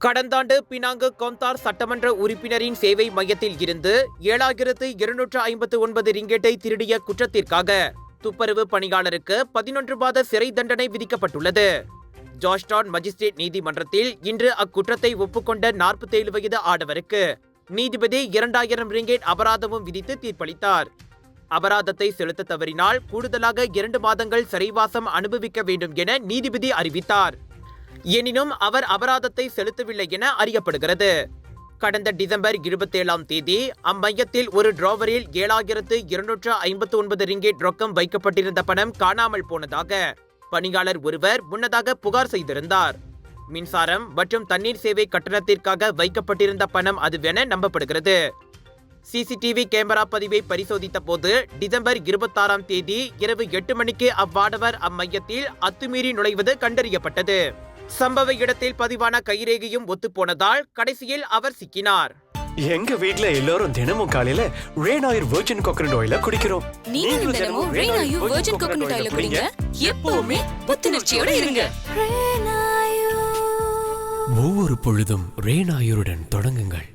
கடந்த ஆண்டு பினாங்கு கொந்தார் சட்டமன்ற உறுப்பினரின் சேவை மையத்தில் இருந்து 7,259 ரிங்கெட்டை திருடிய குற்றத்திற்காக துப்புரவு பணியாளருக்கு 11 மாத சிறை தண்டனை விதிக்கப்பட்டுள்ளது. ஜார்ஜ்டவுன் மஜிஸ்ட்ரேட் நீதிமன்றத்தில் இன்று அக்குற்றத்தை ஒப்புக்கொண்ட 47 வயது ஆடவருக்கு நீதிபதி 2,000 ரிங்கெட் அபராதமும் விதித்து தீர்ப்பளித்தார். அபராதத்தை செலுத்த தவறினால் கூடுதலாக 2 மாதங்கள் சிறைவாசம் அனுபவிக்க வேண்டும் என நீதிபதி அறிவித்தார். எனினும் அவர் அபராதத்தை செலுத்தவில்லை என அறியப்படுகிறது. கடந்த டிசம்பர் 27ஆம் தேதி அம்மையத்தில் ஒரு டிராவரில் 7,259 ரிங்கெட் ரொக்கம் வைக்கப்பட்டிருந்த பணம் காணாமல் போனதாக பணியாளர் ஒருவர் முன்னதாக புகார் செய்திருந்தார். மின்சாரம் மற்றும் தண்ணீர் சேவை கட்டணத்திற்காக வைக்கப்பட்டிருந்த பணம் அதுவென நம்பப்படுகிறது. சிசிடிவி கேமரா பதிவை பரிசோதித்த போது டிசம்பர் 26ஆம் தேதி இரவு 8 மணிக்கு அவ்வாடவர் அம்மையத்தில் அத்துமீறி நுழைவது கண்டறியப்பட்டது. சம்பவ இடத்தில் பதிவான கைரேகையும் ஒத்துப்போனதால் கடைசியில் அவர் சிக்கினார். எங்க வீட்ல எல்லாரும் தினமும் காலையில ரெய்னாயூர் வெர்ஜின் கோகனட் ஆயில குடிக்கிறோம். நீங்களும் தினமும் ரெய்னாயூர் வெர்ஜின் கோகனட் ஆயில குடிங்க. எப்பவுமே புத்துணர்ச்சியோட இருங்க. ஒவ்வொரு பொழுதும் ரெய்னாயூருடன் தொடங்குங்கள்.